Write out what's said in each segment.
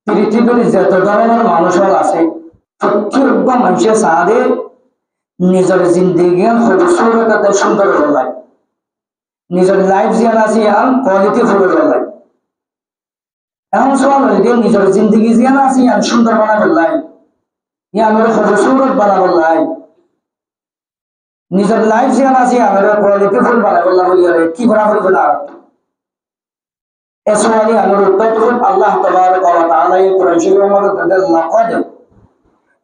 পৃথিবীর যত ধরনের মানুষ আছে প্রত্যেক মানুষের সাদে নিজের জিন্দিগি খুবসুরত সুন্দর বলাই নিজের লাইফ জিয়ান আছে ইয়ান কোয়ালিটি ফুল বলাই এখন সবাই হইলে নিজের জিন্দিগি জিয়ান আছে ইয়ান সুন্দর বানা বলাই ইয়ান খুবসুরত বানা বলাই নিজের লাইফ জিয়ান আছে ইয়ান কোয়ালিটি ফুল বানা বলাই কি করা হইবে না এসওয়ালি আমার উত্তর আল্লাহ তাবারক ওয়া তাআলা এই কোরআন শরীফের মধ্যে তাদের লাকাদ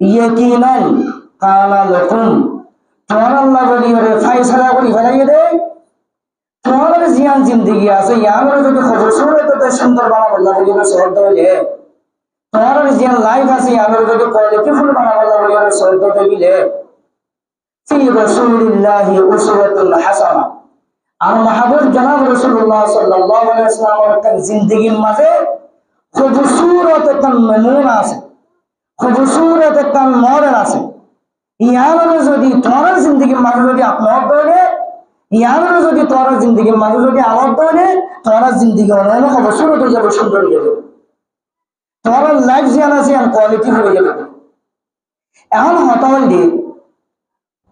ইয়াকিনান কালা লাকুম তোমার আল্লাহ বলি রে ফয়সালা করি ফেলাই দে তোমার জিয়ান জিন্দেগি আছে ইয়ার যদি খুবসুরত সুন্দর বানাবো আল্লাহ বলি রে সহজ হইলে তোমার জিয়ান লাইফ আছে ইয়ার যদি কোয়ালিটি ফুল বানাবো আল্লাহ বলি রে সহজ হইলে ফি রাসূলিল্লাহি উসওয়াতুল হাসানাহ আর মাহবুব জনাব রাসূলুল্লাহ সাল্লাল্লাহু আলাইহি ওয়াসাল্লামের জিন্দেগির মাঝে খুবসুরত একটা নমুনা আছে খুবসুরত একটা মডেল আছে ইয়ার যদি তোমার জিন্দেগির মাঝে যদি আপনার ধরে ইয়ার যদি তোমার জিন্দেগির মাঝে যদি আমার ধরে তোমার জিন্দেগি অনেক খুবসুরত হয়ে যাবে সুন্দর হয়ে যাবে তোমার লাইফ জিয়ান আছে আর কোয়ালিটি হয়ে যাবে এখন হতা হইলে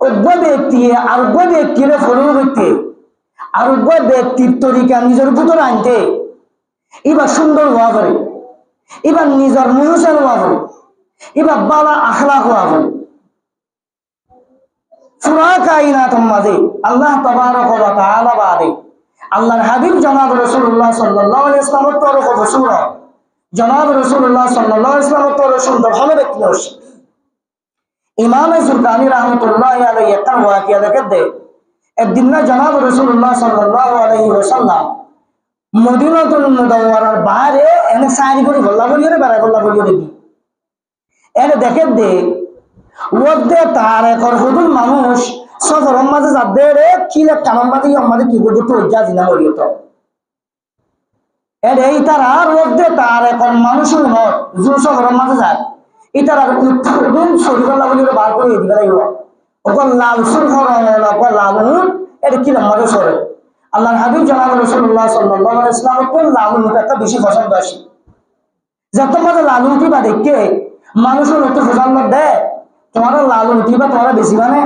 অজ্ঞ ব্যক্তি আর অজ্ঞ ব্যক্তির ফলো করতে আর ব্যক্তির তরিকা নিজের ভিতরে আনতে এবার সুন্দর হওয়া করে এবার নিজের মনুষ্য হওয়া করে এবার বালা আখলাক হওয়া করে পুরা কায়নাতের মাঝে আল্লাহ তাবারক ওয়া তাআলা বাদে আল্লাহর হাবিব জনাব রাসূলুল্লাহ সাল্লাল্লাহু আলাইহি ওয়াসাল্লামের তরফ খুবসুরত জনাব রাসূলুল্লাহ সাল্লাল্লাহু আলাইহি ওয়াসাল্লামের তরফ সুন্দর ভালো ব্যক্তি হচ্ছে ইমাম সুলতানি রাহমাতুল্লাহি আলাইহি একটা ওয়াকিয়া দেখে একদিন না জনাব রাসূলুল্লাহ সাল্লাল্লাহু আলাইহি ওয়াসাল্লাম মদিনাতুল মুনাওয়ারার বাইরে এনে সাইরি করে গল্লা বলিয়ে বেড়া গল্লা বলিয়ে দেখি এনে দেখে দে ওদে তার একর হুদুল মানুষ সফরের মাঝে যাবে রে কি লে কামাম মাঝে আমাদের কি বুঝু তো যা জিনা বলিয়ে তো এর এই তারা ওদে তার একর মানুষ নয় জু সফরের মাঝে যায় এটার হুদুল শরীফাল্লাহ বলিয়ে বার করে দিবে রাইও ওকল লাল সুর হরলা ওকল লালুন এটা কি নামে সরে আল্লাহর হাবিব জনাব রাসূলুল্লাহ সাল্লাল্লাহু আলাইহি ওয়াসাল্লাম কোন লালুন একটা বেশি পছন্দ আসে যত মধ্যে লালুন কি বা দেখে মানুষের নতুন পছন্দ দেয় তোমার লালুন কি বা তোমার বেশি মানে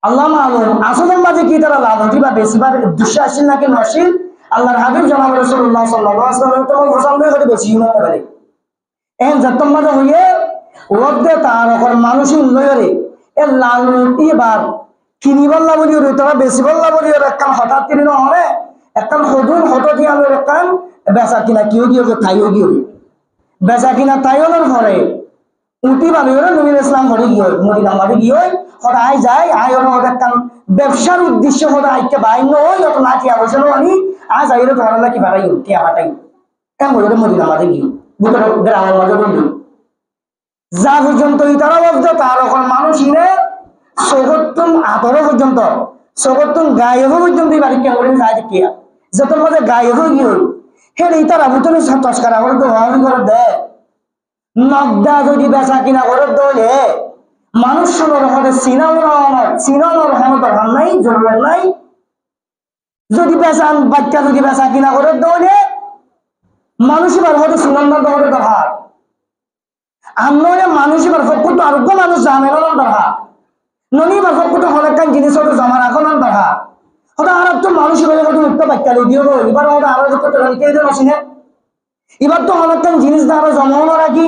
আল্লাহ মালুম আসলের মাঝে কি তারা লালুন কি বা বেশি বা দুঃশাসীন নাকি নসীন আল্লাহর হাবিব জনাব রাসূলুল্লাহ সাল্লাল্লাহু আলাইহি ওয়াসাল্লাম তোমার পছন্দ করে বেশি না করে এখন যত মধ্যে হইয়ে ওদে তার এখন মানুষই লয়রে এ লালুন এবার কিনি বললা বলি ওরে তোরা বেশি বললা বলি ওর একখান হঠাৎ তিনি নহরে একখান হদুন হঠাৎ আলো একখান বেচা কিনা কিও গিয়ে তাইও গিয়ে বেচা কিনা তাইওর ঘরে উঠি বালি ওরে নবী ইসলাম ঘরে গিয়ে মদিনা মাঝে গিয়ে হঠাৎ যায় আয় ওর একখান ব্যবসার উদ্দেশ্য হঠাৎ আইকে বাইন ওই অত না টিয়া বসে আনি আজ আই ওরে ঘরে কি বাড়াই টিয়া হাঁটাই কেমন ওরে মদিনা মাঝে গিয়ে বুকের গ্রামের মাঝে বললি যা পর্যন্ত তারা বলতো তার ওখানে মানুষ ইনে সগতুন আতর পর্যন্ত সগতুন গায়েব পর্যন্ত বাড়ি কেমন যায় দেখিয়া যত মধ্যে গায়েব গিয়ে হে তারা বুতনে তস্কারা করে তো হওয়া করে দেয় নগদা যদি বেচা কিনা করে দলে মানুষ শুনোর হতে চিনানোর ক্ষমতার হার নাই জরুরি নাই যদি বেচান বাচ্চা যদি বেচা কিনা করে দলে মানুষ এবার হতে চিনানোর দলে দরকার আমরা মানুষ এবার ফকুত আরোগ্য মানুষ জানে না দরকার ননি এবার ফকুত অনেকখান জিনিস হতে জমা রাখো না দরকার হতে আর তো মানুষ এবার হতে উঠতে বাচ্চা দিয়ে এবার হতে আরো করতে কে দিন আসিনে এবার তো অনেকখান জিনিস দ্বারা জমাও না রাখি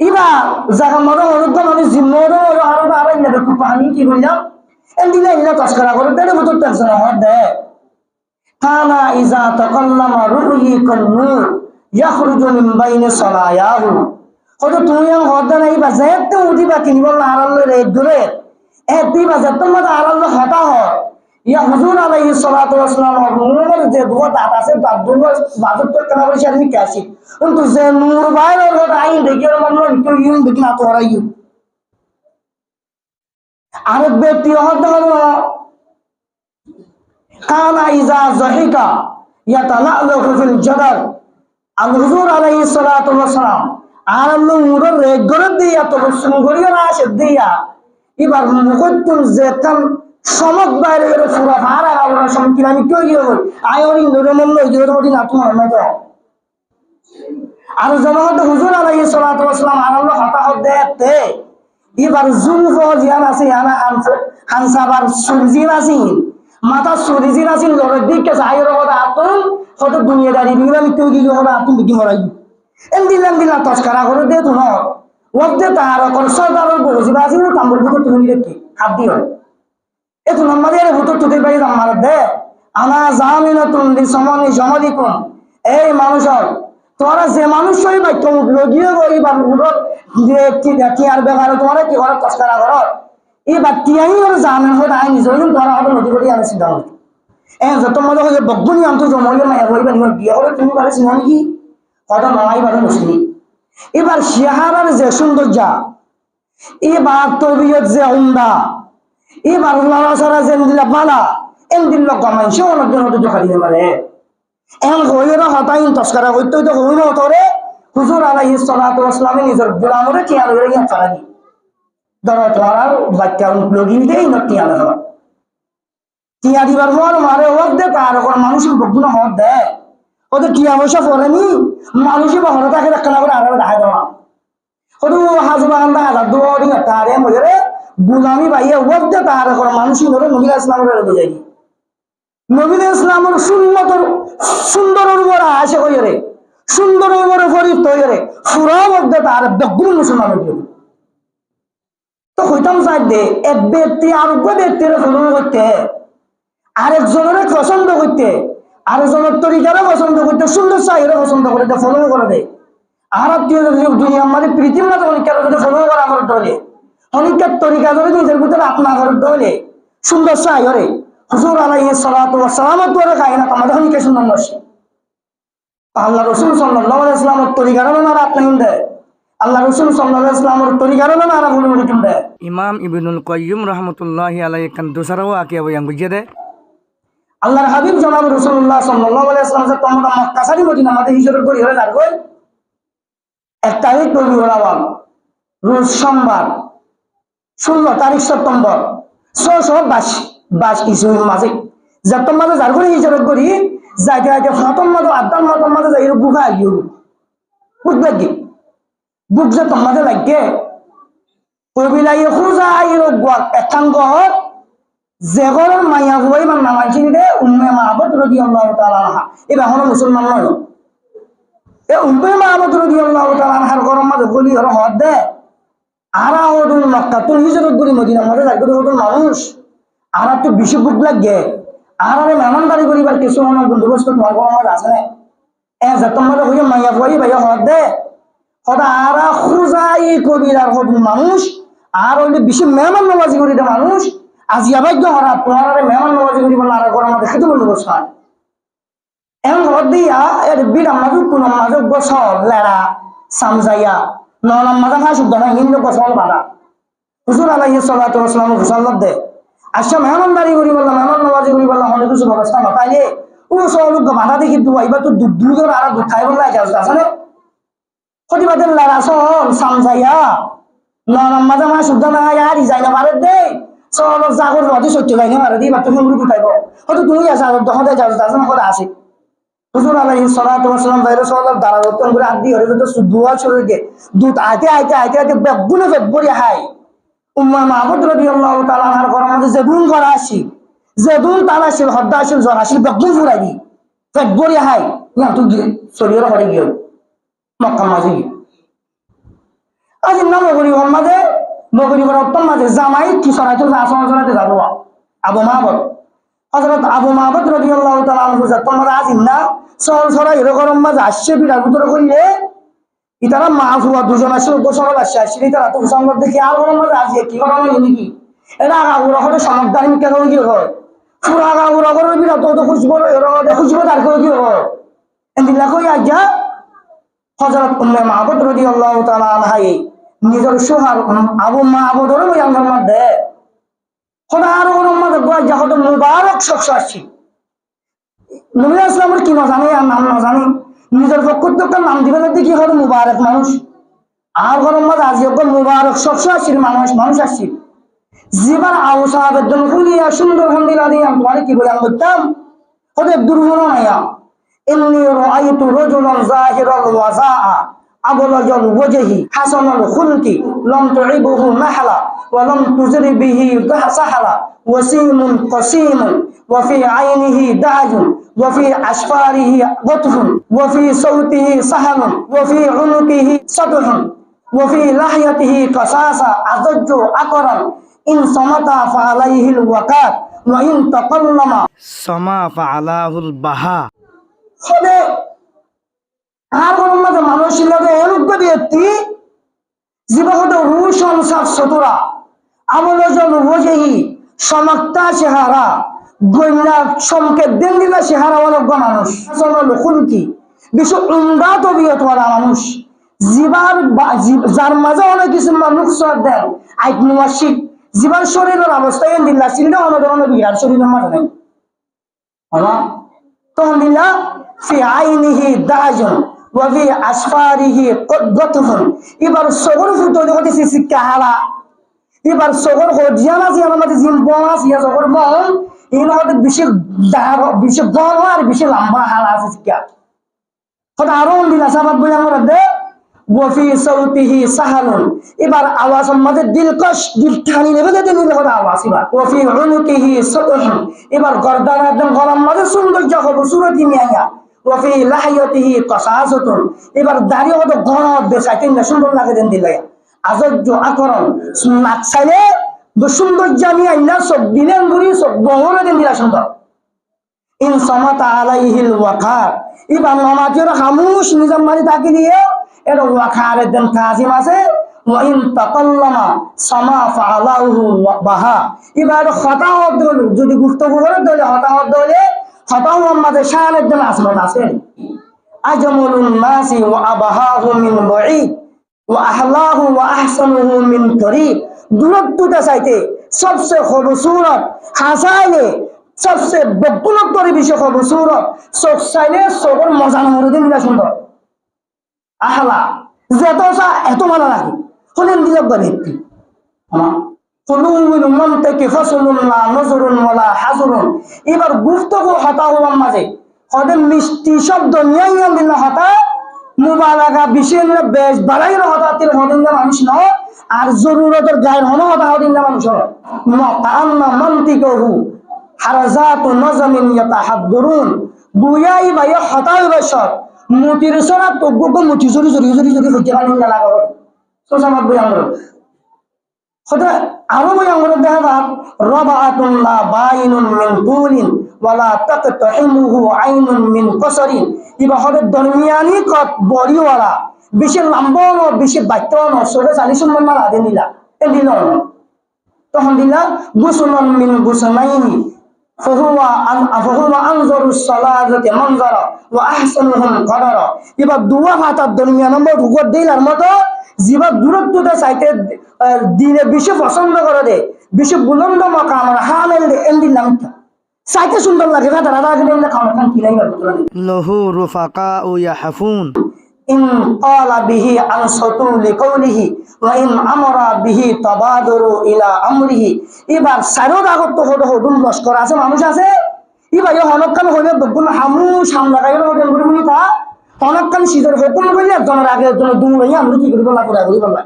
এবার জায়গা মতো অনেক মানুষ জিম্মর আরো আরো নেবে খুব পানি কি বললাম দিলে এগুলা তস্করা করে দেয় মতো টেনশন হওয়ার দেয় কানা ইজা তাকাল্লামা রুহিকান নূর ইয়াখরুজু মিন বাইনি সালায়াহু হয়তো তুমি আম হদা নাই বা যেতে উঠিবা কিনিব না আরাল্লে রেড ধরে এতি বা যেতে মত আরাল্লে হতা হয় ইয়া হুজুর আলাইহিস সালাতু ওয়াস সালাম নূরের যে দুটো দাঁত আছে তার দুটো বাজত তো কেন বলি আমি কাশি কিন্তু যে নূর বাইরের হতা আইন দেখে মনে তো ইউন দেখি না তো আইউ আরেক ব্যক্তি হদা হলো কানা ইজা যাহিকা ইয়াতালালু ফিল জাদার আল হুজুর আলাইহিস সালাতু ওয়াস সালাম আর আল্লাহ নূরের রেড ধরে দিয়া তো সুনগরিয়া না আসে দিয়া এবার মুকদ্দম যেতাম সমক বাইরে পুরা ভাড়া আমরা সম কিনা আমি কেউ গিয়ে আয়নি নূরে মন লই গিয়ে ওটি না তোমার না তো আর জনগণ হুজুর আলাইহিস সালাতু ওয়াস সালাম আনাল্লাহ হতাহত দেতে এবার জুলফ জিয়ান আছে আনা হানসাবার সুরজিন আছে মাথা সুরজিন আছে লড়ে দিকে সাইর হদা আতুন কত দুনিয়াদারি বিনা মিত্য গিয়ে হদা আতুন বিকি মরাই দিল্লা তস্কারা করে দে তো না ওয়াক্তে তার কোন সরদারের বসিবা আছে না তাম্বুল ভিতর তুমি দেখি হাত দিও এত নম্বরের ভিতর তুই পাই আমার দে আনা জামিনাতুন লিসামানি জামালিকুম এই মানুষের তোরা যে মানুষই বাক্য উঠলো গিয়ে এইবার উঠো কি আর ব্যাপারে তোমরা কি করে তস্কারা করো এই বাক্তিয়াই ওর জামিন হয়ে আই নিজে তোরা হবে নদী করে আনে সিদ্ধান্ত যত মজা হয়ে বগ্গুনি আনতো জমলে মায়া বলবে বিয়ে করে তুমি পারে চিনা নাকি কথা নয় বারে মুসলিম এবার শিহারার যে সৌন্দর্য এবার তবিয়ত যে উমদা এবার লড়াছড়া যে দিলা পালা এম দিল কমাই সে অনেকজন হতে দেখা দিতে পারে এখন হইরা হতাইন তস্কারা হইতে তো হইল তোরে হুজুর আলাইহিস সালাতু ওয়াস সালাম নিজের গোলামরে কি আর হইয়া ছাড়া দি ধরো তোমার বাচ্চা লগিন দেই না কি আর হয় টিয়া দিবার পর মারে ওয়াক দে তার কোন মানুষের বগুনা হদ দেয় ওদের টিয়া পয়সা পড়েনি মানুষই বহরে তাকে রাখনা করে আরো দেখাই দেওয়া ওদের হাজবা আন্দা হাজার দুয়ারি তারে মজরে গুলামি বাইয়া ওয়াক দে তার কোন মানুষই ধরে নবী ইসলামের রেখে যাই নবী ইসলামের সুন্দর উপরে আসে কইরে সুন্দর উপরে ফরিদ তৈরে পুরা মধ্যে তার বেগুন মুসলমান তো হইতাম চাই দে এক ব্যক্তি আরোগ্য ব্যক্তির ফলো করতে আরেকজনের পছন্দ করতে আরেকজনের তরিকারও পছন্দ করতে সুন্দর চাহিদা পছন্দ করতে ফলো করে দেয় আর দুনিয়া আমাদের পৃথিবীর মতো অনেকের যদি ফলো করা করতে হলে অনেকের তরিকা ধরে নিজের ভিতরে আপনা করতে হলে সুন্দর চাহিদা হুজুর আলাইহিস সালাতু ওয়াস সালাম তোরে খায় না তোমাদের অনেকে সুন্দর নসি আল্লাহ রাসূল সাল্লাল্লাহু আলাইহি ওয়াসাল্লামের তরিকারও না আপনি দেয় আল্লাহ রাসূল সাল্লাল্লাহু আলাইহি ওয়াসাল্লামের তরিকারও না আর বলে বলতে দেয় ইমাম ইবনুল কাইয়্যিম রাহমাতুল্লাহি আলাইহি কান দোসরাও আকিয়া বয়ান বুঝিয়ে দেয় আল্লাহর হাবিব জনাব রাসূলুল্লাহ সাল্লাল্লাহু আলাইহি ওয়াসাল্লাম যে তোমরা মক্কা সারি মদিনা মধ্যে হিজরত করে হয়ে যার কই এক তারিখ রবিউল আউয়াল রোজ সোমবার 16 তারিখ সেপ্টেম্বর 622 ইসুর মাঝে যত মাঝে যার করে হিজরত করি যাইতে যাইতে প্রথম মাঝে আদান মাঝে মাঝে যাই বুকা আইও বুঝবে কি বুক যে তোমাদের লাগে কবিলাই খুঁজা আইরো গোয়া একখান ঘর যে ঘরের মাইয়া হই বা নামাইছি দে উম্মে মাহবুব রাদিয়াল্লাহু তাআলা আনহা এবা হলো মুসলমান নয় এ উম্মে মাহবুব রাদিয়াল্লাহু তাআলা আনহার ঘরের মাঝে গলি হর হদ দে আরা ওদুন মক্কা তুই হিজরত করি মদিনা মাঝে যাই করে ওদুন মানুষ আর তো বেশি বুক লাগে আর আমি মেহমানদারি করিবার কিছু বন্দোবস্ত তোমার ঘরের মাঝে আছে না যত মাঝে হইয়া মাইয়া হই ভাইয়া হদ দে সদা আরা খুঁজাই কবিরার হদুন মানুষ আর ওই বেশি মেহমান নওয়াজি করি মানুষ আজি আবাদ্য হরা তোমার মেহমান নওয়াজি করি বললে আর ঘরের মাঝে খেতে বন্দোবস্ত হয় এমন ঘর দিয়া এর বিড় আমাদের কোন মাঝে বসল লেড়া সামজাইয়া নলাম মাঝে খাই শুদ্ধ না হিন্দু বসল বাধা হুজুর আলাইহিস সালাতু ওয়াস সালাম হুসাল্লাত দে আচ্ছা মেহমানদারি করি বললাম মেহমান নওয়াজি করি বললাম অনেক কিছু ব্যবস্থা না তাইলে ও সব বাধা দেখি দু এবার তো দুধের আর দুধ খাই বললে আসলে প্রতিবাদের লেড়া সল সামজাইয়া নলাম মাঝে খাই শুদ্ধ না আর যাই না পারে দে সব জাগর রাজি সত্য যাই না পারে দিই বা তুমি উঠাইব হয়তো তুমি আসা দখলে যাও যাচ্ছে না কথা আছে হুজুর আলাইহিস সালাতু ওয়াস সালাম বাইরে সাল্লাল্লাহু দাঁড়া রতন করে আদি হরে তো দুয়া ছড়ে গে দুধ আইতে বেগুনে বেবরি হাই উম্মে মাহবুব রাদিয়াল্লাহু তাআলা আনহার ঘরের মধ্যে জেদুন করা আসি জেদুন তারা আসিল হদ্দা আসিল জ্বর আসিল বেগুন ফুরাই দি বেবরি হাই না তুই গিয়ে শরীর হরে গিয়ে মক্কা মাঝে আজ নাম বলি মাঝে বগরি করে উত্তম মাঝে জামাই কি সরাইতে আসন সরাইতে যাবো আবু মাহবুব হযরত আবু মাহবুব রাদিয়াল্লাহু তাআলা আনহু তোমরা আজ না সল সরাই এরকম মাঝে আসছে বিড়ার ভিতরে কইলে ইতারা মা ফুয়া দুজন আসে গোসল আসছে আসলে তারা তো সংবাদ দেখি আর গরম মাঝে আসে কি করা হয় নাকি এটা আগাউরা করে সমকদারি কেন কি হয় পুরা আগাউরা করে বিড়া তো খুশবো এরকম খুশবো তার করে কি হয় এদিলা কই আজ্ঞা হযরত উম্মে মাহবুব রাদিয়াল্লাহু তাআলা আনহা নিজের সোহার আবু মাহবুবের ওই আমার মধ্যে খোদা আর গরম মাঝে গোয়া যা হতো মুবারক শখস আসছি নবী ইসলামের কি না জানি আর নাম না জানি নিজের পক্ষের নাম দিবেন দেখি হলো মুবারক মানুষ আর গরম মাঝে আজি মুবারক শখস আসছিল মানুষ আসছিল যেবার আবু সাহাবের জন্য খুলিয়া সুন্দর মন্দির আদি আমি তোমার কি বলে আমি বলতাম ওদের দুর্ঘটনা নাইয়া ইন্নী রাআইতু রাজুলান যাহিরাল ওয়াজাআ আবলাজাল ওয়াজহি হাসানাল খুলকি লাম তুইবুহু নাহলা ওয়া লাম তুজরি বিহি সাহলা ওয়াসিমুন কাসিমুন ওয়া ফি আইনিহি দাজুন ওয়া ফি আসফারিহি গতফুন ওয়া ফি সাওতিহি সাহালুন ওয়া ফি উনুকিহি সাদহুন ওয়া ফি লাহিয়াতিহি কাসাসা আযাজ্জু আকরান ইন সামাতা ফালাইহিল ওয়াকাত ওয়া ইন তাকাল্লামা সমা ফালাহুল বাহা। হবে আর মাঝে মানুষের লগে অনুজ্ঞ ব্যক্তি জীবহত রুশন সাফ সতুরা আমলজন ওজেহি সমাক্তা চেহারা গন্যা সংকেত দেন দিলা চেহারা অনজ্ঞ মানুষ আসল খুলকি বিশ্ব উমদা তবিয়ত ওয়ালা মানুষ জীবার যার মাঝে অনেক কিছু মানুষ সদ দেন আইক মুয়াশিক জীবার শরীরের অবস্থা এন দিল্লা চিন্তা অনেক ধরনের বিহার শরীরের মাঝে নেই তখন দিল্লা ফি আইনিহি দাজুন ওয়া ফি আসফারিহি গতফুন এবার সগর ফুটো দেখতেছি শিক্ষা হারা এবার সগর জিয়ানা জিয়ানা মধ্যে জিম বনা সিয়া সগর মন এর মধ্যে বেশি দার বেশি বড় আর বেশি লম্বা হারা আছে শিক্ষা কথা আরো দিলা সাবাত বই আমরা দে ওয়া ফি সাওতিহি সাহালুন এবার আওয়াজের মধ্যে দিলকশ দিল ঠানি নেবে দে নিলে কথা আওয়াজ এবার ওয়া ফি উনুকিহি সাদহুন এবার গর্দান একদম গলার মধ্যে সৌন্দর্য হবে সুরতি মিয়া ওয়া ফি লাহিয়াতিহি কাসাসাতুন এবার দাড়ি হতো ঘন বেসাইতে না সুন্দর লাগে দেন দিলে আযাজ্জু আকরান নাক সাইলে সৌন্দর্য মিয়া ইল্লা সব দিলেন গুরি সব বহরে দেন দিলা সুন্দর ইন সামাতা আলাইহিল ওয়াকার এবার নামাজের খামুশ নিজাম মারি তাকি দিয়ে এর ওয়াকারের দেন কাজিম আছে ওয়া ইন তাকাল্লামা সামা ফালাহু বাহা এবার খতা হদ যদি গুফতগু করে দলে হতা হদ দলে খতাও আমাদের শানের জন্য আসমান আছে আজমুলুন নাসি ওয়া আবাহাহু মিন বাঈদ ওয়া আহলাহু ওয়া আহসানুহু মিন করিব দূরত্বটা চাইতে সবচেয়ে খুবসুরত হাসাইলে সবচেয়ে বকুলতর বিষয় খুবসুরত সব চাইলে সবর মজা নমরে দিন দিলা সুন্দর আহলা যত চা এত মানা রাখি হলেন দিলক ব্যক্তি এবার গুফতগু হতা হওয়ার মাঝে হদের মিষ্টি শব্দ নিয়ে দিল হতা মুবালাগা বিশেষ বেশ বাড়াই হতা তিল হদিন মানুষ নয় আর জরুরতের গায়ের হন হতা হদিন মানুষ হয় মাতান্না মান্তিকহু হারাজাতু নাজমিন ইয়াতাহাদ্দুরুন বুয়াই বা হতা হইবাসর মুতির সরা তগ্গুকে মুঠি জরি জরি জরি জরি হইতে পানি লাগা হয় সোসামাত বই আমরা খোদা আরো বই আমরা দেখা যাক রাবাআতুন লা বাইনুন মিন তুলিন ওয়ালা তাকতাহিমুহু আইনুন মিন কসরিন ইবা হদে দরমিয়ানি কত বড়িওয়ালা বেশি লম্বা না বেশি বাচ্চা না সবে 40 মান মারা দিলা এ দিল তখন দিলা গুসুনান মিন গুসনাইনি ফাহুয়া আনজারুস সালাজাতি মানজারা ওয়া আহসানুহুম কদারা ইবা দুয়া হাতার দরমিয়ান নম্বর ভুগত দিলার মতো জীবা দূরত্বটা চাইতে দিনে বেশি পছন্দ করে দে বেশি বুলন্দ মাকাম হামেল দে এন্দি নামটা চাইতে সুন্দর লাগে না দাদা দিলে খাওয়া খান কি নাই লহু রুফাকা ও ইয়াহফুন ইন ক্বালা বিহি আনসাতু লিকাউলিহি ওয়া ইন আমরা বিহি তাবাদুরু ইলা আমরিহি এবার সারদ আগত হদ হদুন লস্কর আছে মানুষ আছে এবার হনকান হইলে বগুন হামু সামলা গাইলো হদন গুরুনি তা হনকান সিজর হুকুম কইলে একজনের আগে একজন দুই আমরা কি করব না পুরা করি বললা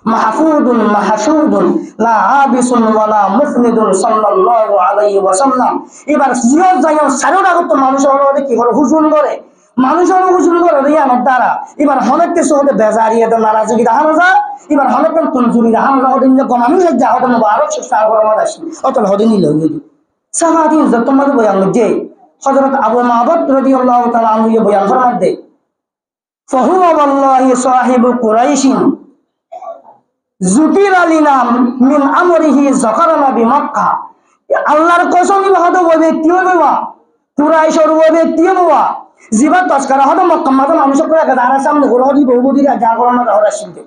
মাহফুদুন মাহশুদুন লা আবিসুন ওয়ালা মুফনিদুন সাল্লাল্লাহু আলাইহি ওয়াসাল্লাম এবার জিয়র যাইও সারদ আগত মানুষ হলো কি করে হুজুন করে মানুষ হুজুন করে আমার দ্বারা এবার হনেক কিছু হতে বেজারিয়ে তো নারাজগি দেখানো যায় এবার হনেক তঞ্জুরি দেখানো যায় হদিন গমামি যা হতে মুবারক চেষ্টা করা মাদ আসি অতল হদিনই লই সাহাদিন যত মাদ বয়ান যে হযরত আবু মাহবুব রাদিয়াল্লাহু তাআলা আনহু বয়ান ফরমান দে ফাহুয়া ওয়াল্লাহি সাহিবু কুরাইশিন যুকির আলিনা মিন আমরিহি যাকারানা বিমাক্কা আল্লাহর কসম হদ ওই ব্যক্তি হইবা কুরাইশের ওই ব্যক্তি হইবা জিবা তস্করা হতো মক্কা মাঝে মানুষ করে গাদার সামনে ঘুরে হদি বহুবুদি যা করার না হওয়ার শুনতে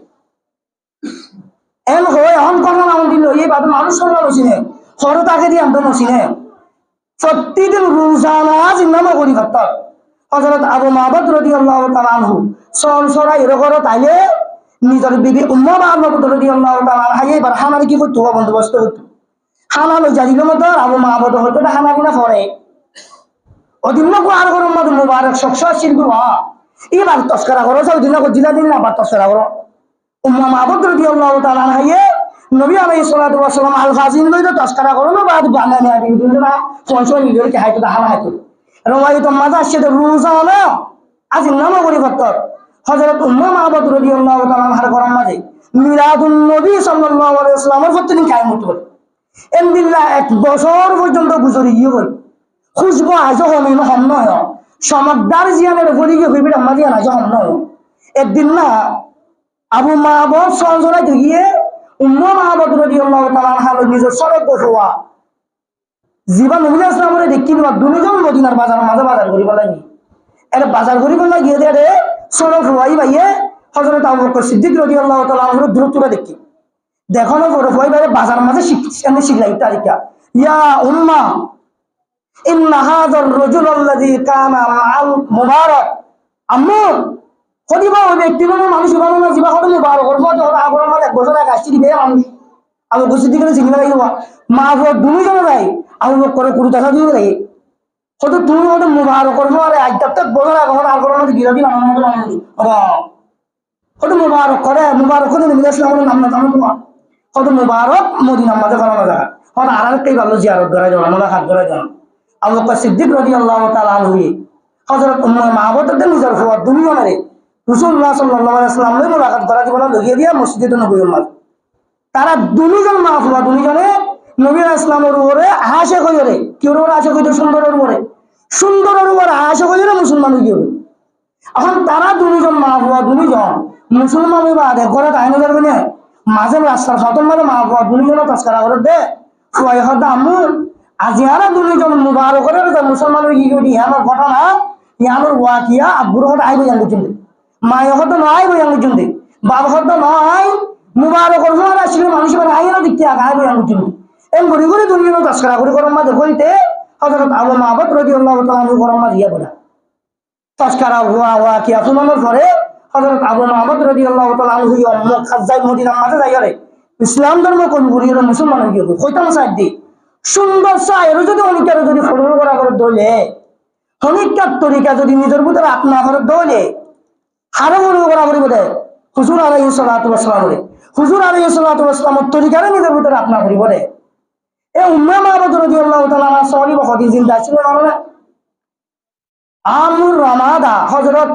এন হয় এখন কথা না দিল এই বাদ মানুষ সঙ্গে বসিনে হর তাকে দিয়ে আনতে বসিনে প্রতিদিন রোজানা জিন্নামা করি করত হযরত আবু মাহবুব রাদিয়াল্লাহু তাআলা আনহু সরসরা এরকম তাইলে নিজের বিবি উম্মা মাহবুব রাদিয়াল্লাহু তাআলা আনহা এবার হানার কি করতে বন্দোবস্ত হতো হানা লই জানিল মতো আবু মাহবুব হতো হানা কিনা পড়ে ওদিন না আর করো মত মুবারক শখসা শিরগু এবার তস্করা করো ওই দিন জিলা দিন না আবার তস্করা করো উম্মা মাহবুব রাদিয়াল্লাহু তাআলা আনহা নবী আলাইহিস সালাতু ওয়াস সালাম আল ফাজিল লইতো তস্করা করো না বাদ বানানে আদি দিন না পৌঁছো নিয়ে কি হাইতো হালা হাইতো রওয়াইতো মাজার সাথে রোজা না আজ নাম পরিবর্তন হযরত উম্মা মাহবুব রাদিয়াল্লাহু তাআলা আনহার ঘরের মাঝে মিলাদুন নবী সাল্লাল্লাহু আলাইহি ওয়াসাল্লামের প্রতিদিন কায়েম হতো এমদিল্লাহ এক বছর পর্যন্ত গুজরি গিয়ে বল খুশবু আজও হমিন হম নয় সমকদার জিয়ানের বলি গিয়ে বিবির আম্মা জিয়ান আজও হম নয় একদিন না আবু মাহবুব সঞ্জরাই গিয়ে উম্মা মাহবুব রাদিয়াল্লাহু তাআলা আনহা নিজের সড়ক বসোয়া জীবন নবী ইসলামের দেখি দিবা দুজন মদিনার বাজারের মাঝে বাজার করি বলাইনি এটা বাজার করি বলা গিয়ে দে সড়ক হওয়াই ভাইয়ে হযরত আবু বকর সিদ্দিক রাদিয়াল্লাহু তাআলা আনহু দ্রুতরা দেখি দেখো না বড় ভাই বাইরে বাজার মাঝে শিখলাই তারিকা ইয়া উম্মা ইন্না হাযার রাজুল আল্লাযী কানা মাআল মুবারাক আম্মু কদিবা ওই ব্যক্তি মানুষ ভালো না জিবা হলো মুবারক ওর মধ্যে ওরা আগর মানে এক বছর আগে আসছি দিবে মানুষ আবু বকর সিদ্দিক রে সিগলা গাইবা মা গো দুইজন ভাই আবু বকর কুরু দেখা দিও রে কত তুমি ওটা মুবারক ওর মধ্যে আজ তক বছর আগে ওরা আগর মানে গিরা দিন আমার মধ্যে মানুষ কত মুবারক করে নবী ইসলামের নাম না জানো তোমার কত মুবারক মদিনার মাঝে বানানো জায়গা হন আরেকটাই ভালো জিয়ারত করা যাবে মোলাকাত করা যাবে আবু বকর সিদ্দিক রাদিয়াল্লাহু তাআলা আনহু হযরত উম্মে মাহবুবের নিজের ফুয়া দুনিয়ারে রাসূলুল্লাহ সাল্লাল্লাহু আলাইহি ওয়াসাল্লাম মোলাকাত করা জীবন লইয়া দিয়া মসজিদে নববীর মাঝে তারা দুনিজন মাহফুয়া দুনিজনে নবী ইসলামের উপরে আশা কইরে কেউ আশা কইতে সুন্দরের উপরে আশা কইরে মুসলমান হইবে এখন তারা দুনিজন মাহফুয়া দুনিজন মুসলমান হইবা আগে ঘরে আইন যাবে না মাঝে রাস্তার ফাতর মাঝে মাহফুয়া দুনিজনে তস্করা করে দে ফুয়াই হদা আম্মু আজি আর দুনিজন মুবারক করে মুসলমান হয়ে গিয়ে ইয়ানোর ঘটনা ইয়ানোর ওয়াকিয়া আব্বুর হদা আইব জানতে চিনতে মায়ের হদা নয় বই জানতে চিনতে বাবা হদা নয় মুবারক করে আসলে মানুষ আইনা দেখতে আগে জানতে চিনতে এম ঘুরি ঘুরি দুনিজন তস্করা করে গরম মাঝে বলতে হযরত আবু মাহবুব রাদিয়াল্লাহু তাআলা আনহু গরম মাঝে ইয়া বলা তস্করা ওয়াকিয়া শুনানোর পরে হযরত আবু মাহবুব রাদিয়াল্লাহু তাআলা আনহু খাজ্জাই মদিনার মাঝে যাইয়ারে ইসলাম ধর্ম কোন গুরিয়ে মুসলমান হয়ে গিয়ে কইতাম সাইড দি সুন্দর চায়ের যদি অনেকের যদি ফলো করা করে দলে অনেকটার তরিকা যদি নিজের ভিতরে আপনা করে দলে হারে মনে করা করিব দে হুজুর আলাইহিস সালাতু ওয়াস সালাম হুজুর আলাইহিস সালাতু ওয়াস সালামের তরিকারে নিজের ভিতরে আপনা করিব দে এই উম্মে মাহবুব রাদিয়াল্লাহু তাআলা আনহা সওয়ালি বখদি জিন্দা ছিল না আমর রামাদা হযরত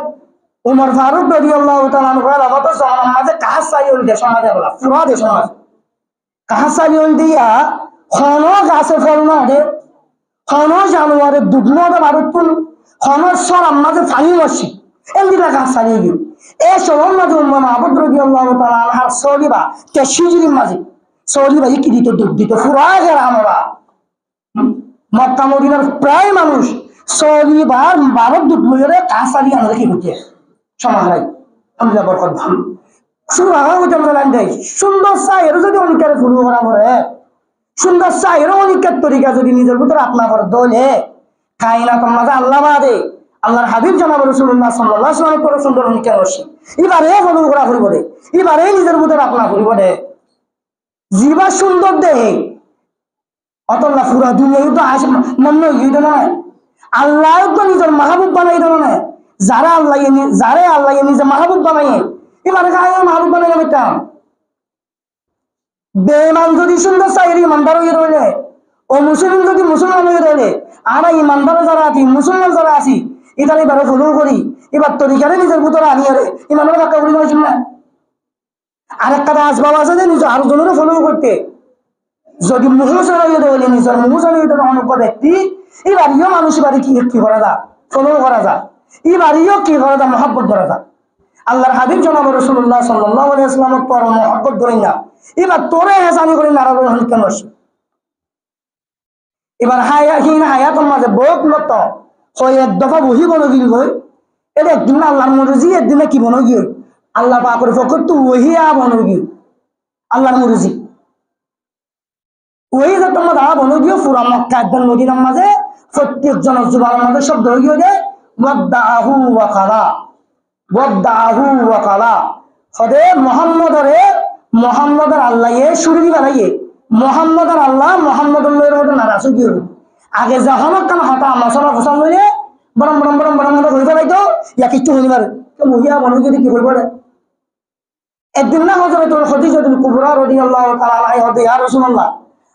উমর ফারুক রাদিয়াল্লাহু তাআলা আনহু রাবাত জামান মাঝে কাহাসাই হল দে সমাজে বলা পুরা দে সমাজ কাহাসাই হল দিয়া খন গাছে ফল না দে খন জানুয়ারে দুধনো দে বারুতুন খন সরাম মাঝে ফানি মসি এন্দিলা কাহাসাই গিয়ে এ সরম মাঝে উম্মে মাহবুব রাদিয়াল্লাহু তাআলা আনহা সলিবা তে সিজরির মাঝে সলিবা কি দিত দুধ দিত পুরা গেরা আমরা মক্কা মদিনার প্রায় মানুষ সলিবার বারত দুধ লইরে কাহাসাই আনলে কি হচ্ছে সমাহারাই আমরা বরকত ভাম শুরু আগা হইতে আমরা লাইন দেয় সুন্দর চায়ের যদি অনেকের ফুল করা পড়ে সুন্দর চায়ের অনেকের তরিকা যদি নিজের ভিতরে আপনা করে দলে কায়নাতের মাঝে আল্লাহ বাদে আল্লাহর হাবিব জনাব রাসূলুল্লাহ সাল্লাল্লাহু আলাইহি ওয়াসাল্লাম পরে সুন্দর অনেকের রশি এবারে ফলো করা করিব দে এবারে নিজের ভিতরে আপনা করিব দে জীবা সুন্দর দেহে অতল্লা পুরা দুনিয়া তো আসে মন হইত না আল্লাহ তো নিজের মাহবুব বানাই দেন না যারা আল্লাহ নিজে মাহবুব বানাই এবারে মাহবুব বানাই নিতাম বেমান যদি সুন্দর চাইরি ইমানদার হয়ে রইলে ও মুসলিম যদি মুসলমান হয়ে রইলে আর ইমানদার যারা আছি মুসলমান যারা আছি এটার এবারে ফলো করি এবার তরিকারে নিজের ভিতরে আনিয়ে ইমানের বাক্যা করি নয় না আরেকটা আসবাব আছে যে নিজের আরো জনেরও ফলো করতে যদি মুহ চালাইয়ে রইলে নিজের মুহ চালিয়ে অনুজ্ঞ ব্যক্তি এবারিও মানুষ বাড়ি কি করা যা ফলো করা যা এবারিও কি করা যা মহাব্বত করা যা আল্লাহর হাবিব জনাব রাসূলুল্লাহ সাল্লাল্লাহু আলাইহি ওয়াসাল্লামের পর মহব্বত করেন না এবার তোরে হেসানি করে নারাজ হন কেন এবার হায়াতের মাঝে বহুত মত হয় এক দফা বহি বনগিল হই এটা একদিন আল্লাহর মরজি একদিনে কি বনগি আল্লাহ পাকের ফকর তো ওহিয়া বনগি আল্লাহর মরজি ওই যে তোমার দা বনগিও পুরা মক্কা একদম মদিনার মাঝে প্রত্যেকজন জুবানের মাঝে শব্দ হয়ে গিয়ে ওয়াদাহু ওয়া কালা হদে মোহাম্মদের আল্লাহ সুরি বানাইয়ে মোহাম্মদের আল্লাহ মোহাম্মদুল্লাহর মধ্যে নারাজ হয়ে গিয়ে আগে যখন কান হতা মশলা ফসল হইলে বরং বরং বরং বরং মতো হয়ে ফেলাই তো ইয়া কিচ্ছু হইনি পারে মহিয়া মানুষ যদি কি করবে একদিন না হজরত খদিজাতুল কুবরা রাদিয়াল্লাহু তাআলা আনহা হতে ইয়া রাসূলুল্লাহ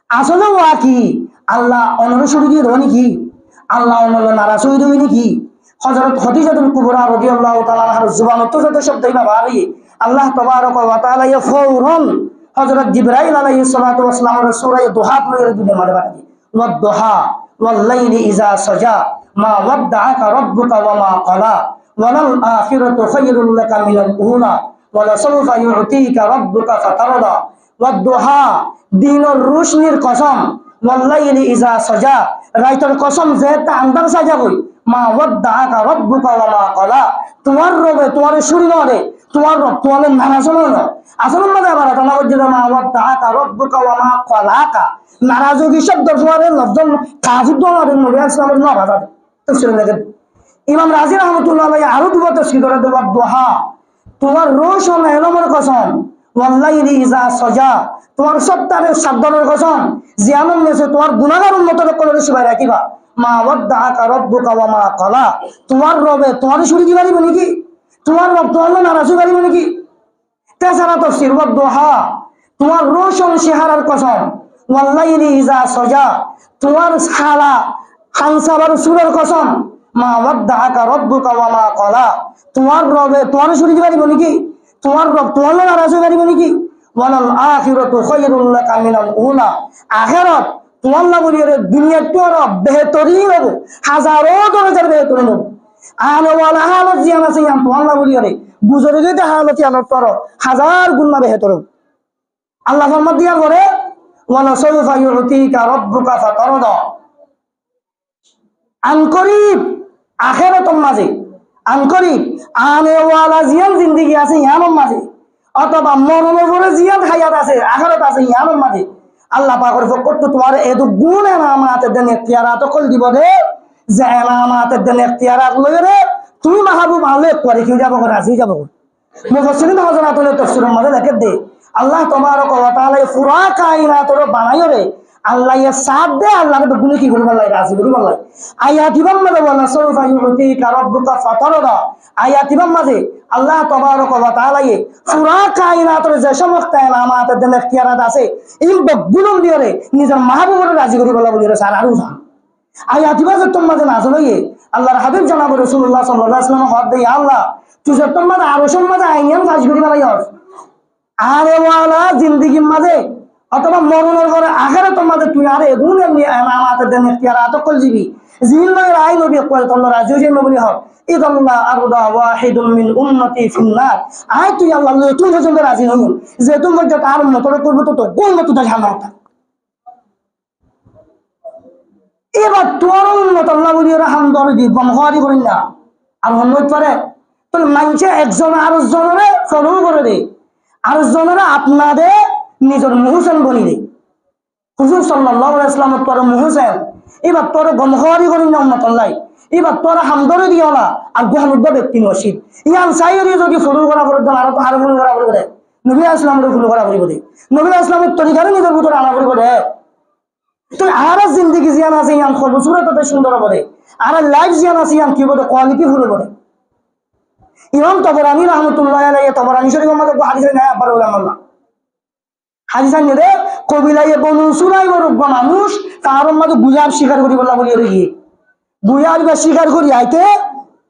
আসলে ওয়া কি আল্লাহ অনুসরণ দিয়ে ধনি কি আল্লাহ অনল নারাজ হয়ে রই নাকি হযরত খদিজাতুল কুবরা রাদিয়াল্লাহু তাআলা আনহার জবানত তো যত শব্দ ইমা বাড়ি আল্লাহ তাবারক ওয়া তাআলা ইয়া ফৌরন হযরত জিবরাইল আলাইহিস সালাতু ওয়াস সালামের সূরা দুহা পড়ে দিতে মারে বাড়ি ওয়াদ দুহা ওয়াল লাইলি ইজা সাজা মা ওয়াদ্দাআকা রাব্বুকা ওয়া মা ক্বালা ওয়ালাল আখিরাতু খায়রুল লাকা মিনাল উলা ওয়ালা সাওফা ইউতিকা রাব্বুকা ফাতারদা ওয়াদ দুহা দিনের রোশনির কসম ওয়াল লাইলি ইজা সাজা রাইতের কসম যে তা আন্দার সাজা কই মা ওয়াদ্দাআকা রাব্বুকা ওয়া মা ক্বালা তোমার রবে তোমার শুরি নরে তোমার রব তোমার নারাজ নয় আসলে মজা আবার এটা না বলছে মা ওয়াদ্দাআকা রাব্বুকা ওয়া মা ক্বালাকা নারাজগি শব্দ তোমার লফজ কাফির দোয়ার নবী ইসলামের নারাজ আছে তাফসীর দেখেন ইমাম রাজি রাহমাতুল্লাহ আলাইহি আরো দুবার তাফসীর করে দেওয়া দুহা তোমার রোশন এলমের কসম ওয়াল লাইলি ইজা সাজা তোমার সত্তারের সাবধানের কসম জিয়ামন নেছে তোমার গুনাহগার উম্মতের কোলে শিবাই রাখিবা মা ওয়াদ্দাআকা রাব্বুকা ওয়া মা ক্বালা তোমার রবে তোমার শুরি দিবারি নাকি তোমার রব তোমার নারাজ হইবারি নাকি তাছাড়া তাফসীর ওয়াদ দুহা তোমার রোশন চেহারার কসম ওয়াল লাইলি ইজা সাজা তোমার ছালা হানসাবার সুরের কসম মা ওয়াদ্দাআকা রাব্বুকা ওয়া মা ক্বালা তোমার রবে তোমার শুরি দিবারি নাকি তোমার রব তোমার নারাজ হইবারি নাকি ওয়ালাল আখিরাতু খায়রুল লাকা মিনাল উলা আখিরাত তোমার না বলি রে দুনিয়া তোর বেহতরিন হবে হাজারো দরজার বেহতরিন হবে আলো ওয়ালা হালত জিয়ান আছে ইয়াম তোমার না বলি রে বুঝরে গেতে হালত ইয়ান তোর হাজার গুণ না বেহতর আল্লাহ ফরমান দিয়া করে ওয়ালা সাওফা ইউতিকা রাব্বুকা ফাতারদা আনকরিব আখিরাতের মাঝে আনকরিব আনে ওয়ালা জিয়ান জিন্দেগি আছে ইয়ামের মাঝে অথবা মরণের পরে জিয়ান হায়াত আছে আখিরাত আছে ইয়ামের মাঝে আল্লাহ পাকের পক্ষ তোমার এত গুণ এনামাতের দেন ইখতিয়ারাত কল দিব রে যে এনামাতের দেন ইখতিয়ারাত লই রে তুমি মাহবুব আলে করে কি যাব রাজি যাব মুফাসসিরিন হযরতুল তাফসীরের মধ্যে লেখে দে আল্লাহ তাবারক ওয়া তাআলা পুরা কায়নাতর বানাইও রে আল্লাহ ইয়া সাদ দে আল্লাহর গুণ কি করব আল্লাহ রাজি করব আল্লাহ আয়াতিবাম মধ্যে বলা সাওফা ইউতিকা রাব্বুকা ফাতারদা আয়াতিবাম মাঝে আল্লাহ তাবারক ওয়া তাআলা পুরা কায়নাতের যে সমস্ত এনামাতের দেন ইখতিয়ারাত আছে এই গুণম দিয়ে রে নিজের মাহবুবের রাজি করি বলা বলি রে স্যার আরো জান আয়াতিবা যে তোমার মাঝে নাজল হয়ে আল্লাহর হাবিব জনাব রাসূলুল্লাহ সাল্লাল্লাহু আলাইহি ওয়াসাল্লাম হদ দেই আল্লাহ তুই যে তোমার আরো সমাজে আইনিয়াম কাজ করি বলাই আরে ওয়ালা জিন্দেগির মাঝে অথবা মরণের পরে আখিরাতের মাঝে তুই আরে গুণ এমনি এনামাতের দেন ইখতিয়ারাত কল দিবি জিন লই আই নবী কয় তোমরা রাজি হইছে বলি হক ইদাল্লাহ আরদা ওয়াহিদুম মিন উম্মতি ফিন্নার আয় তুই আল্লাহ তুই যেন রাজি হইন যে তুমি যে তার মতরে করব তো কোন মত তো জানাতা এবার তোর উম্মত আল্লাহ বলি রাহমত দি গমহারি করেন না আর উম্মত পারে তো মানছে একজন আর জনরে ফলো করে দে আর জনরে আপনাদের নিজের মুহসেন বনি দে হুজুর সাল্লাল্লাহু আলাইহি ওয়াসাল্লাম তোর মুহসেন এবার তোর গমহারি করেন না উম্মত আল্লাহ এবার তোরা হামদরে দিও না আর গুহানুদ্দ ব্যক্তি নসিব ইয়ান সাইরি যদি ফলো করা করে দেন আর তো আর ফলো করা করে দেয় নবী ইসলামের ফলো করা করে দেয় নবী ইসলামের তরিকারে নিজের ভিতরে আনা করে দেয় তো আর জিন্দেগি জিয়ান আছে ইয়ান খবর সুরত সুন্দর বলে আর লাইফ জিয়ান আছে ইয়ান কি বলে কোয়ালিটি ফুল বলে ইমাম তাবরানী রাহমাতুল্লাহ আলাইহি তাবরানী শরীফের মধ্যে হাদিস নাই আবার উলামা হাদিস নিয়ে কবিলায়ে বনু সুলাইমের রূপা মানুষ তার মধ্যে বুঝার স্বীকার করি বলা বলি রে বুঝার বা স্বীকার করি আইতে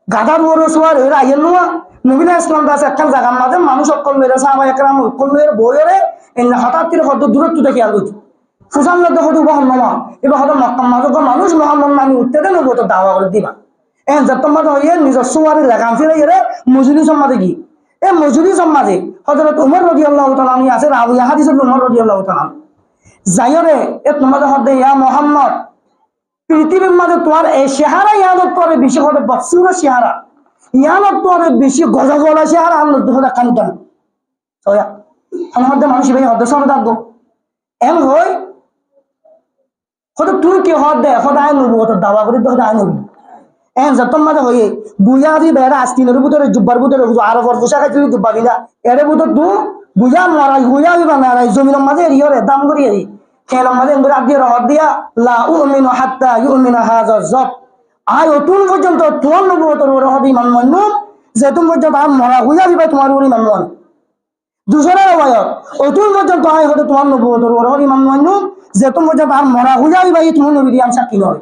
গাদার বড় সোয়ার এর আইয়ের নোয়া নবী ইসলাম দাস একটা জায়গার মাঝে মানুষ অকল মেরে সাহাবা একরাম অকল মেরে বইরে এন হঠাৎ করে কত দূরত্ব দেখি আর গতি সুসান লদ্দ কত বহন নামা এবার হয়তো মক্কা মাঝে মানুষ মোহাম্মদ নামি উঠতে দেন নবী তো দাওয়া করে দিবা এন যত মাঝে হইয়ে নিজের সোয়ারের লাগাম ফিরে এরে মজুরি সম্মাদে কি এ মজুরি সম্মাদে হযরত উমর রাদিয়াল্লাহু তাআলা আনহু আছে রাবি হাদিস উমর রাদিয়াল্লাহু তাআলা যাইরে এ তোমাদের হদে ইয়া মুহাম্মদ পৃথিবীর মাঝে তোমার এই চেহারা ইয়ানত পরে বেশি হবে বক্সুরা চেহারা ইয়ানত পরে বেশি গজা গলা চেহারা আল্লাহ ধরে কান্দান সোয়া আমাদের মানুষ ভাই হদ সব দাগো এম হই কত তুই কি হদ দে খোদাই নবু তো দাওয়া করে খোদাই নবু এন যত মাঝে হই বুয়ারি বেড়া আস্তিনের ভিতরে জুব্বার ভিতরে আর ফর পোশাক আছে জুব্বা বিনা এর ভিতর তু বুয়া মারাই বুয়া বিবা মারাই জমিনের মাঝে রিয়রে দাম করি খেলাম মাঝে ইন্দুর আদিয়ে রহদ দিয়া লা উমিনু হাত্তা ইউমিনা হাযা যাব আয় অতুন পর্যন্ত তোমার নবুয়তের উপরে হতে ইমান মান্য যে তুমি পর্যন্ত আর মরা হইয়া দিবা তোমার উপরে ইমান মান দুজনের অবয়ব অতুন পর্যন্ত আয় হতে তোমার নবুয়তের উপরে হতে ইমান মান্য যে তুমি পর্যন্ত আর মরা হইয়া দিবা এই তুমি নবী দিয়ে আমি সাক্ষী নয়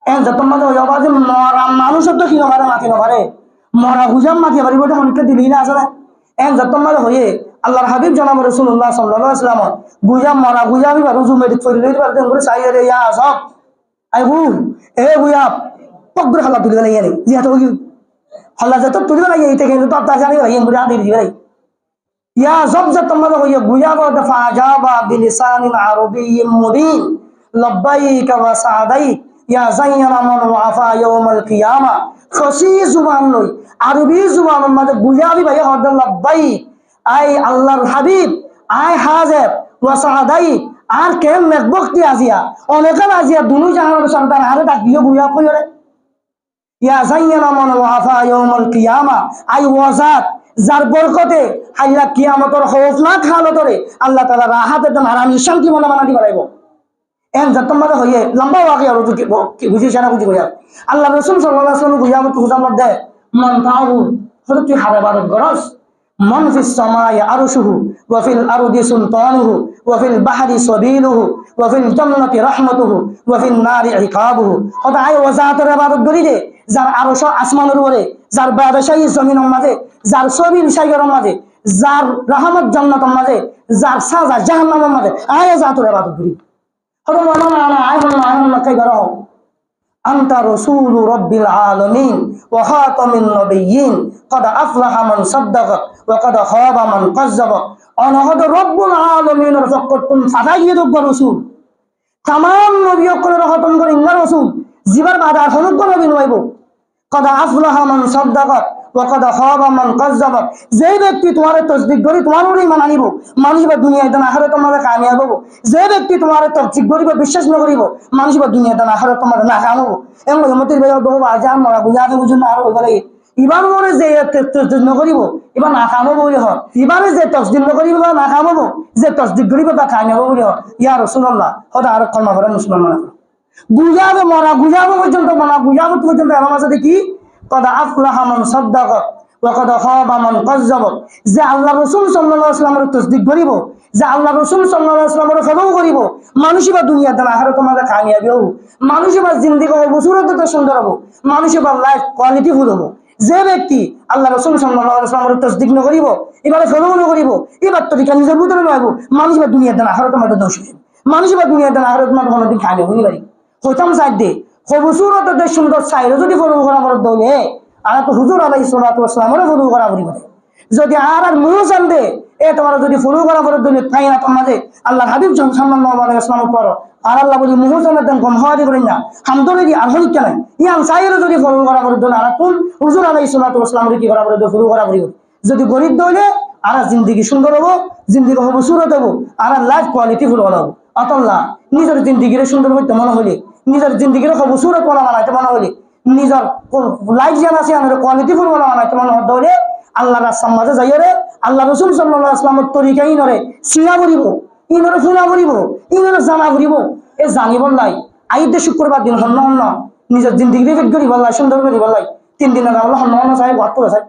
এন যে তোমার হইবা যে মরা মানুষের তো কি নভারে মাতি নভারে মরা হুজাম মাতি পারিব তো মনকে দিলি না আসলে এন যে তোমার হয়ে আল্লাহর হাবিব জনাব রাসূলুল্লাহ সাল্লাল্লাহু আলাইহি ওয়াসাল্লাম বুঝাম মরা হুজামি বা রুজু মেডিক করে দিতে পারতে করে সাইরে ইয়া সব আই হু এ বুয়া পকর খালা তুলি না ইয়ানি জিয়া তো কি খালা যত তুলি না এইটা কিন্তু তো তা জানি ভাই এমবুড়া দিয়ে দিবে ইয়া সব যে তোমার হয়ে বুয়া গো দফা জাবা বিলিসানিন আরবিয়্যিম মুবিন লব্বাইক ওয়া সাদাইক ইয়া যায়না মান ওয়াফা ইয়াউমাল কিয়ামা ফসি জুবান লই আরবি জুবানের মাঝে বুঝাবি ভাই হদ লব্বাইক আই আল্লাহর হাবিব আই হাজির ওয়া সাদাইক আর কেন মেকবক্তি আজিয়া অনেকাল আজিয়া দুনু জাহানের সন্তান আরে ডাকিও বুয়া কইরে ইয়া যায়না মান ওয়াফা ইয়াউমাল কিয়ামা আই ওয়াজাত যার বরকতে হাইয়া কিয়ামতের খৌফনাক হালতরে আল্লাহ তাআলা রাহাতে দেন আরামি শান্তি মনে বানা দিবা লাইব এন যতম মাঝে হইয়ে লম্বা ওয়াকি আর কি বুঝিস না বুঝি কইয়া আল্লাহ রাসূল সাল্লাল্লাহু আলাইহি ওয়াসাল্লাম বুঝাম তো হুজামত দে মান তাহু হযরত তুই হারে বারত গরস মান ফিস সামাই আরশুহু ওয়া ফিল আরদি সুলতানুহু ওয়া ফিল বাহরি সাবিলুহু ওয়া ফিল জান্নাতি রাহমাতুহু ওয়া ফিন নারি ইকাবুহু হদা আই ওয়াজাতের ইবাদত করি দে যার আরশ আসমানের উপরে যার বাদশাহী জমিনের মাঝে যার সবিল সাগরের মাঝে যার রহমত জান্নাতের মাঝে যার সাজা জাহান্নামের মাঝে আয় ওয়াজাতের ইবাদত করি হদা মানা আয় হল্লা কাই গরো আনতা রাসূলু রাব্বিল আলামিন ওয়া খাতামিন নবিয়্যিন ক্বাদ আফলাহা মান সাদ্দাকা ওয়া ক্বাদ খাবা মান কাজ্জাবা আনা হদা রব্বুল আলামিনের ফকতুন ফাদাইয়্যিদ রাসূল तमाम নবীয়কলের খতম করে ইন্না রাসূল জিবার বাদা হনুক নবী নইব ক্বাদ আফলাহা মান সাদ্দাকা ওয়া ক্বাদ খাবা মান কাজ্জাবা যে ব্যক্তি তোমার তাসদীক করি তোমার উপরে ঈমান আনিব মানুষ বা দুনিয়ায় দান আখিরাতে তোমাদের কামিয়াব হবো যে ব্যক্তি তোমার তাসদীক করিব বিশ্বাস ন করিব মানুষ বা দুনিয়ায় দান আখিরাতে তোমাদের না কাম হবো এমন উম্মতের ভাই দো আজ আমরা বুঝাতে বুঝুন আর হইবা লাগে ইবার মরে যে তাসদীক ন করিব ইবা না কাম হবো বলে হয় ইবারে যে তাসদীক ন করিব বা না কাম হবো যে তাসদীক করিব বা কামিয়াব বলে হয় ইয়া রাসূলুল্লাহ হদা আর কলমা পড়া মুসলমান বুঝাবে মরা বুঝাবো পর্যন্ত মরা বুঝাবো পর্যন্ত আমার সাথে কি ক্বাদ আফলাহা মান সাদ্দাকা ওয়া ক্বাদ খাবা মান কাজ্জাবা যে আল্লাহ রাসূল সাল্লাল্লাহু আলাইহি ওয়াসাল্লামের তাসদীক করিব যে আল্লাহ রাসূল সাল্লাল্লাহু আলাইহি ওয়াসাল্লামের ফলো করিব মানুষ বা দুনিয়া দান আখিরাতে তোমাদের কামিয়াবি হবো মানুষ বা জিন্দেগি হবে সুরত সুন্দর হবো মানুষ বা লাইফ কোয়ালিটি ফুল হবো যে ব্যক্তি আল্লাহ রাসূল সাল্লাল্লাহু আলাইহি ওয়াসাল্লামের তাসদীক ন করিব এবারে ফলো ন করিব এবার তরিকা নিজের ভিতরে লইব মানুষ বা দুনিয়া দান আখিরাতে তোমাদের দোষ হইবে মানুষ বা দুনিয়া দান আখিরাতে তোমাদের কোনদিন কামিয়াব হইনি পারি হইতাম সাইড দে খুবসুরত দে সুন্দর সাইরে যদি ফলো করা আমার দৌলে আর তো হুজুর আলাইহিস সালাতু ওয়াস সালামের ফলো করা করি বলে যদি আর মুহ জানবে এ তোমার যদি ফলো করা করে দৌলে তাই না তোমাদের আল্লাহর হাবিব সাল্লাল্লাহু আলাইহি ওয়াসাল্লাম পর আর আল্লাহ বলি মুহ জানার দেন কম হওয়া দিবেন না হামদুলিল্লাহ আর হই কেন ইয়াম সাইরে যদি ফলো করা করে দৌলে আর কোন হুজুর আলাইহিস সালাতু ওয়াস সালামের কি করা করে ফলো করা করি যদি গরিব দৌলে আর জিন্দেগি সুন্দর হবো জিন্দেগি হবো সুরত হবো আর লাইফ কোয়ালিটি ফুল হবো আতাল্লাহ নিজের জিন্দেগির সুন্দর হইতে মনে হলে নিজের জিন্দেগির হবো সুরত বলা বানাইতে মনে হলে নিজের লাইফ যেন আছে আমাদের কোয়ালিটি ফুল বলা বানাইতে মনে হলে আল্লাহ রাস্তার মাঝে যাইরে আল্লাহ রাসূল সাল্লাল্লাহু আলাইহি ওয়াসাল্লামের তরিকা ইনরে সিনা করিব ইনরে ফুলা করিব ইনরে জানা করিব এ জানিব লাই আইতে শুক্রবার দিন হন্ন নিজের জিন্দেগি ফিট করি বললাই সুন্দর করি বললাই 3 দিনের আল্লাহ হন্ন চাই বাত করে চাই